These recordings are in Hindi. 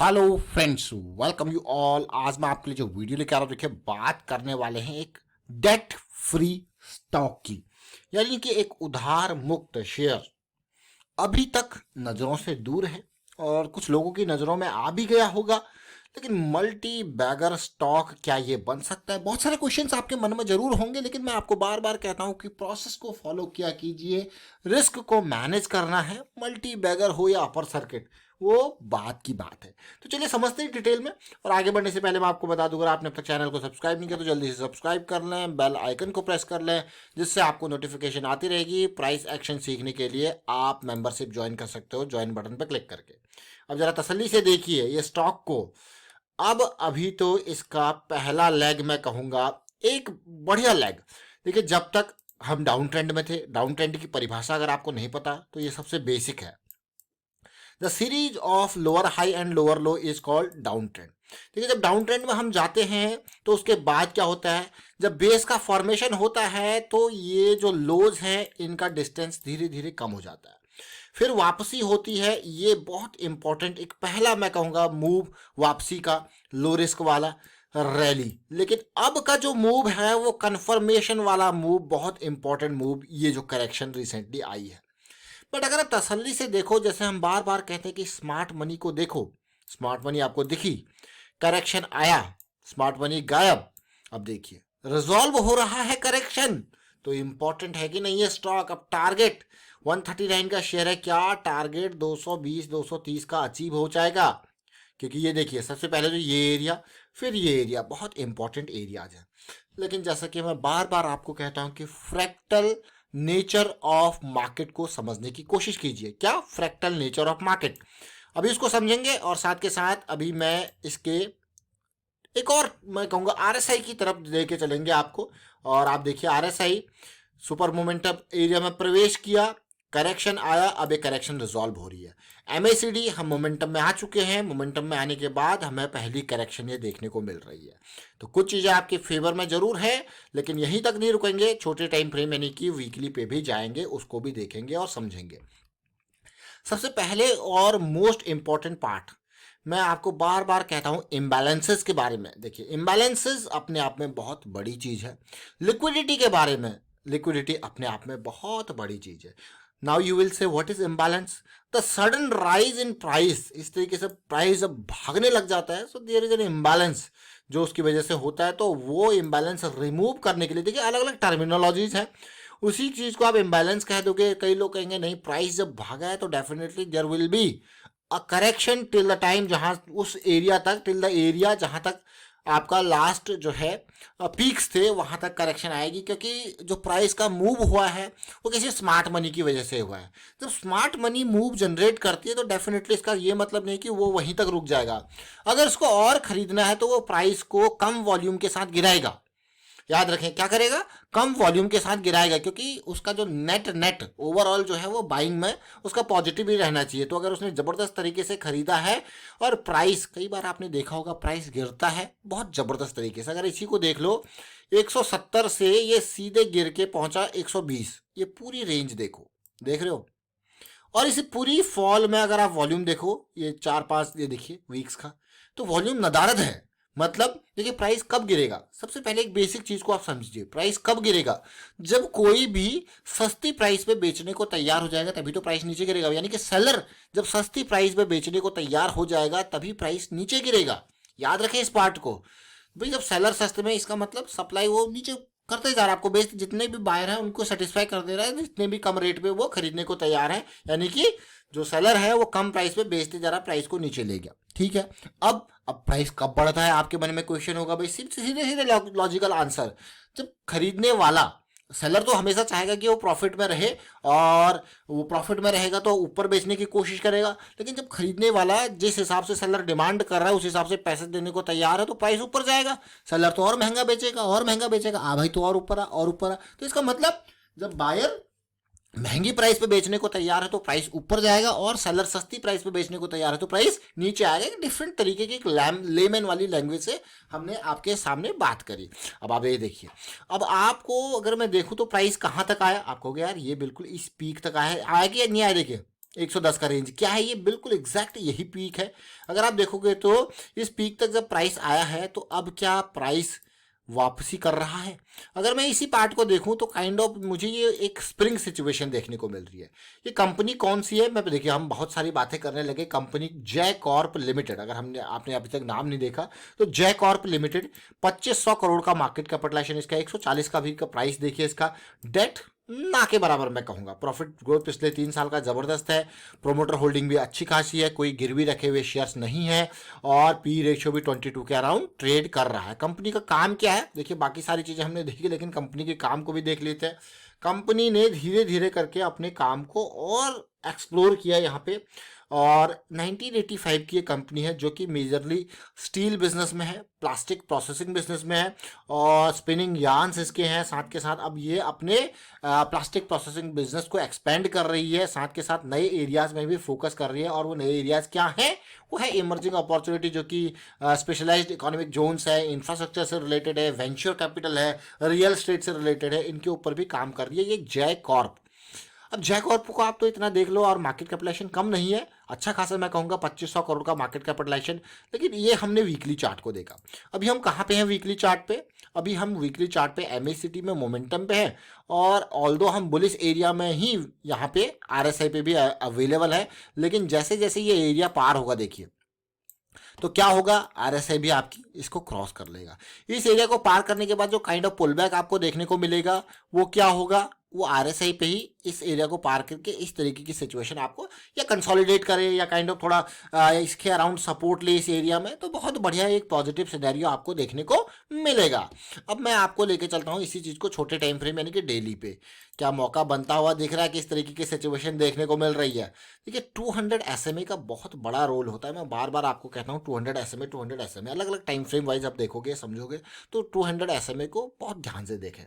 Hello friends, welcome you all. आज मैं आपके लिए जो वीडियो लेकर आ रहा हूँ, देखिए बात करने वाले हैं एक डेट फ्री स्टॉक की, यानी कि एक उधार मुक्त शेयर अभी तक नज़रों से दूर है और कुछ लोगों की नज़रों में आ भी गया होगा। लेकिन मल्टी बैगर स्टॉक क्या ये बन सकता है? बहुत सारे क्वेश्चंस आपके मन में जरूर होंगे, लेकिन मैं आपको बार बार कहता हूं कि प्रोसेस को फॉलो किया कीजिए, रिस्क को मैनेज करना है। मल्टी बैगर हो या अपर सर्किट, वो बात की बात है। तो चलिए समझते हैं डिटेल में। और आगे बढ़ने से पहले मैं आपको बता दूं, अगर आपने अब तक चैनल को सब्सक्राइब नहीं किया तो जल्दी से सब्सक्राइब कर लें, बेल आइकन को प्रेस कर लें, जिससे आपको नोटिफिकेशन आती रहेगी। प्राइस एक्शन सीखने के लिए आप मेंबरशिप ज्वाइन कर सकते हो, ज्वाइन बटन पर क्लिक करके। अब जरा तसल्ली से देखिए ये स्टॉक को। अब अभी तो इसका पहला लेग मैं कहूंगा, एक बढ़िया लेग। देखिए, जब तक हम डाउन ट्रेंड में थे, डाउन ट्रेंड की परिभाषा अगर आपको नहीं पता तो ये सबसे बेसिक है। The series of lower high and lower low is called down trend. ठीक है, जब डाउन ट्रेंड में हम जाते हैं तो उसके बाद क्या होता है, जब बेस का फॉर्मेशन होता है तो ये जो लोज हैं इनका डिस्टेंस धीरे धीरे कम हो जाता है, फिर वापसी होती है। ये बहुत इंपॉर्टेंट एक पहला मैं कहूंगा मूव वापसी का, लो रिस्क वाला रैली। लेकिन अब का जो मूव है वो कन्फर्मेशन वाला मूव, बहुत इंपॉर्टेंट मूव, ये जो करेक्शन रिसेंटली आई है। बट अगर आप तसल्ली से देखो, जैसे हम बार बार कहते हैं कि स्मार्ट मनी को देखो, स्मार्ट मनी आपको दिखी, करेक्शन आया, स्मार्ट मनी गायब। अब देखिए रिजॉल्व हो रहा है करेक्शन, तो इंपॉर्टेंट है कि नहीं ये स्टॉक। अब टारगेट 139 का शेयर है, क्या टारगेट 220 230 का अचीव हो जाएगा? क्योंकि ये देखिए सबसे पहले तो ये एरिया, फिर ये एरिया, बहुत इंपॉर्टेंट एरियाज है। लेकिन जैसा कि मैं बार बार आपको कहता हूं कि फ्रैक्टल नेचर ऑफ मार्केट को समझने की कोशिश कीजिए। क्या? Fractal nature of market. अभी इसको समझेंगे और साथ के साथ अभी मैं इसके एक और मैं कहूँगा आरएसआई की तरफ लेके चलेंगे आपको। और आप देखिए आरएसआई सुपर मोमेंटम एरिया में प्रवेश किया, करेक्शन आया, अब एक करेक्शन रिजॉल्व हो रही है। एमएसीडी हम मोमेंटम में आ चुके हैं, मोमेंटम में आने के बाद हमें पहली करेक्शन ये देखने को मिल रही है। तो कुछ चीज़ें आपके फेवर में जरूर है, लेकिन यहीं तक नहीं रुकेंगे, छोटे टाइम फ्रेम यानी कि वीकली पे भी जाएंगे, उसको भी देखेंगे और समझेंगे। सबसे पहले और मोस्ट इंपॉर्टेंट पार्ट मैं आपको बार बार कहता हूं इम्बैलेंसेस के बारे में। देखिए इम्बैलेंसेस अपने आप में बहुत बड़ी चीज है। लिक्विडिटी के बारे में, लिक्विडिटी अपने आप में बहुत बड़ी चीज है। Now you will say what is imbalance? The sudden rise in price, इस तरीके से प्राइस जब भागने लग जाता है, so there is an imbalance जो उसकी वजह से होता है। तो वो इम्बैलेंस रिमूव करने के लिए देखिए अलग अलग टर्मिनोलॉजीज हैं, उसी चीज को आप इम्बैलेंस कह दोगे। कई लोग कहेंगे नहीं, प्राइस जब भागा है तो definitely there will be a correction till the time, जहां उस एरिया तक, टिल द एरिया जहां तक आपका लास्ट जो है पीक्स थे वहां तक करेक्शन आएगी। क्योंकि जो प्राइस का मूव हुआ है वो किसी स्मार्ट मनी की वजह से हुआ है। जब स्मार्ट मनी मूव जनरेट करती है तो डेफिनेटली इसका ये मतलब नहीं कि वो वहीं तक रुक जाएगा। अगर इसको और खरीदना है तो वो प्राइस को कम वॉल्यूम के साथ गिराएगा। याद रखें, क्या करेगा? कम वॉल्यूम के साथ गिराएगा, क्योंकि उसका जो नेट ओवरऑल जो है वो बाइंग में उसका पॉजिटिव ही रहना चाहिए। तो अगर उसने जबरदस्त तरीके से खरीदा है और प्राइस, कई बार आपने देखा होगा प्राइस गिरता है बहुत जबरदस्त तरीके से। अगर इसी को देख लो, 170 से ये सीधे गिर के पहुंचा 120, ये पूरी रेंज देखो, देख रहे हो? और इसी पूरी फॉल में अगर आप वॉल्यूम देखो, ये 4-5 ये देखिए वीक्स का, तो वॉल्यूम नदारद है। मतलब देखिए प्राइस कब गिरेगा, सबसे पहले एक बेसिक चीज को आप समझिए, प्राइस कब गिरेगा? जब कोई भी सस्ती प्राइस पे बेचने को तैयार हो जाएगा तभी तो प्राइस नीचे गिरेगा। यानी कि सेलर जब सस्ती प्राइस पे बेचने को तैयार हो जाएगा तभी प्राइस नीचे गिरेगा। याद रखें इस पार्ट को भाई। जब सेलर सस्ते में, इसका मतलब सप्लाई वो नीचे करते जा रहा है, आपको बेच, जितने भी बायर हैं उनको सेटिस्फाई कर दे रहा है, जितने भी कम रेट पे वो खरीदने को तैयार है। यानी कि जो सेलर है वो कम प्राइस पे बेचते जा रहा है, प्राइस को नीचे ले गया। ठीक है, अब प्राइस कब बढ़ता है? आपके मन में क्वेश्चन होगा भाई, सिर्फ सीधे सीधे लॉजिकल आंसर, जब खरीदने वाला, सेलर तो हमेशा चाहेगा कि वो प्रॉफिट में रहे, और वो प्रॉफिट में रहेगा तो ऊपर बेचने की कोशिश करेगा। लेकिन जब खरीदने वाला जिस हिसाब से सेलर डिमांड कर रहा है उस हिसाब से पैसे देने को तैयार है तो प्राइस ऊपर जाएगा। सेलर तो और महंगा बेचेगा, और महंगा बेचेगा, आ भाई तो और ऊपर आ, और ऊपर आ। तो इसका मतलब जब बायर महंगी प्राइस पे बेचने को तैयार है तो प्राइस ऊपर जाएगा, और सेलर सस्ती प्राइस पे बेचने को तैयार है तो प्राइस नीचे आएगा। एक डिफरेंट तरीके की एक लेमन वाली लैंग्वेज से हमने आपके सामने बात करी। अब आप ये देखिए, अब आपको अगर मैं देखूं तो प्राइस कहां तक आया, आप कहोगे यार ये बिल्कुल इस पीक तक आया है, आया कि नहीं आया? देखिए 110 का रेंज क्या है, ये बिल्कुल एग्जैक्ट यही पीक है। अगर आप देखोगे तो इस पीक तक जब प्राइस आया है तो अब क्या प्राइस वापसी कर रहा है। अगर मैं इसी पार्ट को देखूं तो काइंड ऑफ मुझे ये एक स्प्रिंग सिचुएशन देखने को मिल रही है। ये कंपनी कौन सी है, मैं देखिए हम बहुत सारी बातें करने लगे। कंपनी जय कॉर्प लिमिटेड, अगर हमने आपने अभी तक नाम नहीं देखा तो जय कॉर्प लिमिटेड 2500 करोड़ का मार्केट कैपिटलाइजेशन इसका, 140 का भी का प्राइस देखिए इसका। डेट ना के बराबर मैं कहूंगा। प्रॉफिट ग्रोथ पिछले 3 साल का जबरदस्त है। प्रोमोटर होल्डिंग भी अच्छी खासी है, कोई गिरवी रखे हुए शेयर्स नहीं है और पी रेशियो भी 22 के अराउंड ट्रेड कर रहा है। कंपनी का काम क्या है देखिए, बाकी सारी चीजें हमने देखी लेकिन कंपनी के काम को भी देख लेते हैं। कंपनी ने धीरे धीरे करके अपने काम को और एक्सप्लोर किया यहाँ पे, और 1985 की ये कंपनी है जो कि मेजरली स्टील बिजनेस में है, प्लास्टिक प्रोसेसिंग बिजनेस में है और स्पिनिंग यार्न्स इसके हैं। साथ के साथ अब ये अपने प्लास्टिक प्रोसेसिंग बिजनेस को एक्सपेंड कर रही है, साथ के साथ नए एरियाज में भी फोकस कर रही है। और वो नए एरियाज क्या हैं, वो है इमर्जिंग अपॉर्चुनिटी जो कि स्पेशलाइज्ड इकोनॉमिक जोन्स है, इंफ्रास्ट्रक्चर से रिलेटेड है, वेंचर कैपिटल है, रियल एस्टेट से रिलेटेड है, इनके ऊपर भी काम कर रही है ये जय कॉर्प। अब जय कॉर्प को आप तो इतना देख लो और मार्केट कैपिटलाइजेशन कम नहीं है, अच्छा खासा मैं कहूँगा 2500 करोड़ का मार्केट कैपिटलाइजेशन। लेकिन ये हमने वीकली चार्ट को देखा। अभी हम कहाँ पे हैं वीकली चार्ट पे, अभी हम वीकली चार्ट पे एमएसीटी में मोमेंटम पे हैं और ऑल्दो हम बुलिश एरिया में ही यहाँ पे आरएसआई पे भी अवेलेबल है। लेकिन जैसे जैसे ये एरिया पार होगा देखिए तो क्या होगा, आरएसआई भी आपकी इसको क्रॉस कर लेगा। इस एरिया को पार करने के बाद जो काइंड ऑफ पुल बैक आपको देखने को मिलेगा वो क्या होगा, वो आरएसआई पे ही इस एरिया को पार करके इस तरीके की सिचुएशन आपको या कंसोलिडेट करे या काइंड ऑफ थोड़ा इसके अराउंड सपोर्ट ले इस एरिया में, तो बहुत बढ़िया एक पॉजिटिव सिनेरियो आपको देखने को मिलेगा। अब मैं आपको लेके चलता हूँ इसी चीज़ को छोटे टाइम फ्रेम यानी कि डेली पे, क्या मौका बनता हुआ दिख रहा है कि इस तरीके की सिचुएशन देखने को मिल रही है। देखिए 200 एसएमए का बहुत बड़ा रोल होता है, मैं बार बार आपको कहता हूँ 200 एसएमए अलग अलग टाइम फ्रेम वाइज आप देखोगे समझोगे तो 200 एसएमए को बहुत ध्यान से देखें।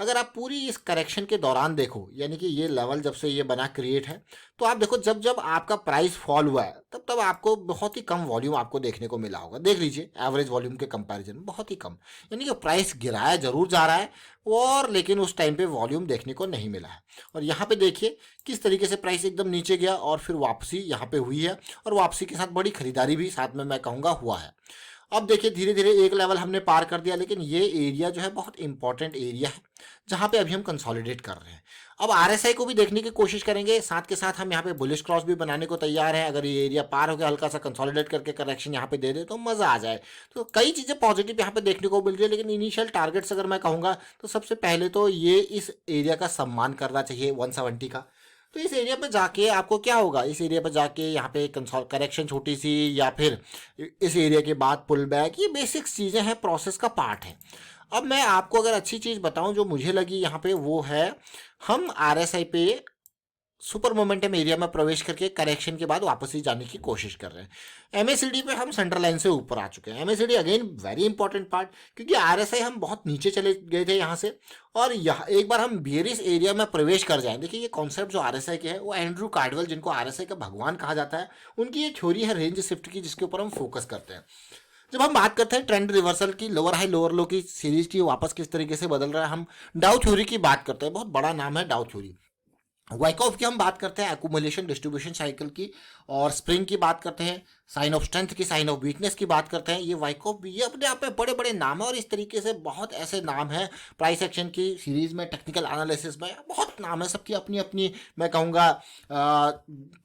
अगर आप पूरी इस करेक्शन के दौरान देखो, यानी कि ये लेवल जब से ये बना क्रिएट है, तो आप देखो जब जब आपका प्राइस फॉल हुआ है तब तब आपको बहुत ही कम वॉल्यूम आपको देखने को मिला होगा। देख लीजिए एवरेज वॉल्यूम के कंपैरिजन में बहुत ही कम, यानी कि प्राइस गिराया जरूर जा रहा है और लेकिन उस टाइम पे वॉल्यूम देखने को नहीं मिला है। और यहाँ पे देखिए किस तरीके से प्राइस एकदम नीचे गया और फिर वापसी यहाँ पे हुई है और वापसी के साथ बड़ी खरीदारी भी साथ में मैं कहूँगा हुआ है। अब देखिए धीरे धीरे एक लेवल हमने पार कर दिया, लेकिन ये एरिया जो है बहुत इंपॉर्टेंट एरिया है जहाँ पे अभी हम कंसोलिडेट कर रहे हैं। अब आरएसआई को भी देखने की कोशिश करेंगे, साथ के साथ हम यहाँ पे बुलिश क्रॉस भी बनाने को तैयार है। अगर ये एरिया पार हो गया, हल्का सा कंसोलिडेट करके करेक्शन यहाँ पे दे दे तो मजा आ जाए। तो कई चीजें पॉजिटिव यहाँ पे देखने को मिल रही है, लेकिन इनिशियल टारगेट्स अगर मैं कहूँगा तो सबसे पहले तो ये इस एरिया का सम्मान करना चाहिए 170 का। तो इस एरिया पे जाके आपको क्या होगा, इस एरिया पे जाके यहाँ पे करेक्शन छोटी सी या फिर इस एरिया के बाद पुल बैक, ये बेसिक्स चीज़ें हैं, प्रोसेस का पार्ट है। अब मैं आपको अगर अच्छी चीज़ बताऊं जो मुझे लगी यहाँ पे, वो है हम आरएसआई पे सुपर मोमेंटम एरिया में प्रवेश करके करेक्शन के बाद वापस ही जाने की कोशिश कर रहे हैं। एमएसीडी पे हम सेंट्रल लाइन से ऊपर आ चुके हैं। MACD again very important part, क्योंकि आरएसआई हम बहुत नीचे चले गए थे यहाँ से और यहाँ एक बार हम बियरिश एरिया में प्रवेश कर जाएं। देखिए ये कॉन्सेप्ट जो आरएसआई के है वो एंड्रू कार्डवेल, जिनको आरएसआई का भगवान कहा जाता है, उनकी ये थ्योरी है रेंज शिफ्ट की, जिसके ऊपर हम फोकस करते हैं। जब हम बात करते हैं ट्रेंड रिवर्सल की, लोअर हाई लोअर लो की सीरीज की वापस किस तरीके से बदल रहा है, हम डाउ थ्योरी की बात करते हैं। बहुत बड़ा नाम है डाउ थ्योरी। वाइकॉफ की हम बात करते हैं एकुमुलेशन डिस्ट्रीब्यूशन साइकिल की, और स्प्रिंग की बात करते हैं, साइन ऑफ स्ट्रेंथ की, साइन ऑफ वीकनेस की बात करते हैं। ये वाइकॉफ भी, ये अपने आप में बड़े बड़े नाम है और इस तरीके से बहुत ऐसे नाम हैं प्राइस एक्शन की सीरीज में, टेक्निकल एनालिसिस में बहुत नाम है, सबकी अपनी अपनी मैं कहूँगा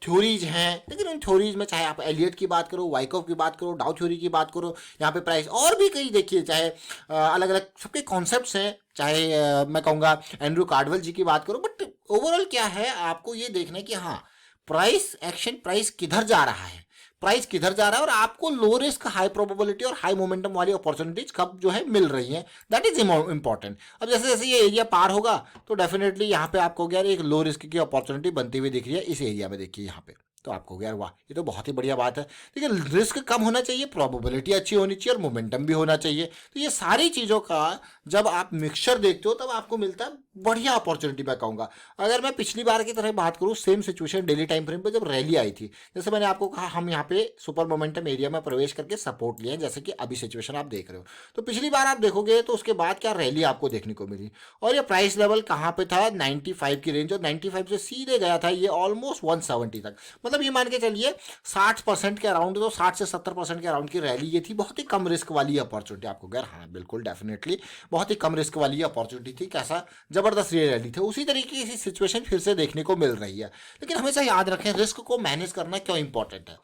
थ्योरीज हैं। लेकिन उन थ्योरीज में चाहे आप एलियट की बात करो, वाइकॉफ की बात करो, डाउ थ्योरी की बात करो, यहाँ पे प्राइस और भी कई देखिए, चाहे अलग अलग सबके कॉन्सेप्ट्स हैं, चाहे मैं कहूँगा एंड्रू कार्डवेल जी की बात करो। बट ओवरऑल क्या है, आपको ये देखना है कि हाँ प्राइस एक्शन, प्राइस किधर जा रहा है, प्राइस किधर जा रहा है और आपको लो रिस्क हाई प्रोबेबिलिटी और हाई मोमेंटम वाली अपॉर्चुनिटीज कब जो है मिल रही हैं, दैट इज इंपॉर्टेंट। अब जैसे जैसे ये एरिया पार होगा तो डेफिनेटली यहाँ पे आपको क्या एक लो रिस्क की अपॉर्चुनिटी बनती हुई दिख रही है इस एरिया में। देखिए यहाँ पे तो आपको यार वाह, ये तो बहुत ही बढ़िया बात है। देखिए, रिस्क कम होना चाहिए, प्रोबेबिलिटी अच्छी होनी चाहिए और मोमेंटम भी होना चाहिए। तो ये सारी चीज़ों का जब आप मिक्सचर देखते हो तब आपको मिलता है बढ़िया अपॉर्चुनिटी। मैं कहूँगा अगर मैं पिछली बार की तरह बात करूँ, same situation daily time frame पे जब रैली आई थी, जैसे मैंने आपको कहा हम यहाँ पे सुपर मोमेंटम एरिया में प्रवेश करके सपोर्ट लिए हैं, जैसे कि अभी सिचुएशन आप देख रहे हो। तो पिछली बार आप देखोगे तो उसके बाद क्या रैली आपको देखने को मिली, और ये प्राइस लेवल कहाँ पे था, 95 की रेंज, और 95 से सीधे गया था ये ऑलमोस्ट 170 तक। मतलब ये मान के चलिए 60% के अराउंड, तो 60 से 70% के अराउंड की रैली ये थी। बहुत ही कम रिस्क वाली अपॉर्चुनिटी आपको गैर, हाँ बिल्कुल डेफिनेटली बहुत ही कम रिस्क वाली अपॉर्चुनिटी थी। कैसा जबरदस्त ये रैली थी। उसी तरीके की सिचुएशन फिर से देखने को मिल रही है। लेकिन हमेशा याद रखें रिस्क को मैनेज करना क्यों इंपॉर्टेंट है।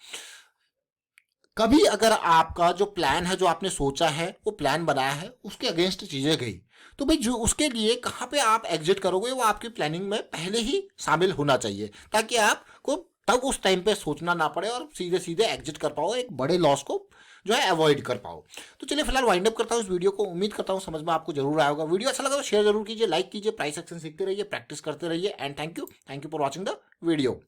कभी अगर आपका जो प्लान है, जो आपने सोचा है, वो प्लान बनाया है, उसके अगेंस्ट चीजें गई, तो भाई जो उसके लिए कहाँ पे आप एग्जिट करोगे वो आपकी प्लानिंग में पहले ही शामिल होना चाहिए, ताकि आपको तब उस टाइम पे सोचना ना पड़े और सीधे सीधे एग्जिट कर पाओ, एक बड़े लॉस को जो है अवॉइड कर पाओ। तो चलिए फिलहाल वाइंड अप करता हूँ इस वीडियो को। उम्मीद करता हूँ समझ में आपको जरूर आया होगा। वीडियो अच्छा लगा तो शेयर जरूर कीजिए, लाइक कीजिए, प्राइस एक्शन सीखते रहिए, प्रैक्टिस करते रहिए, and thank you for watching the video.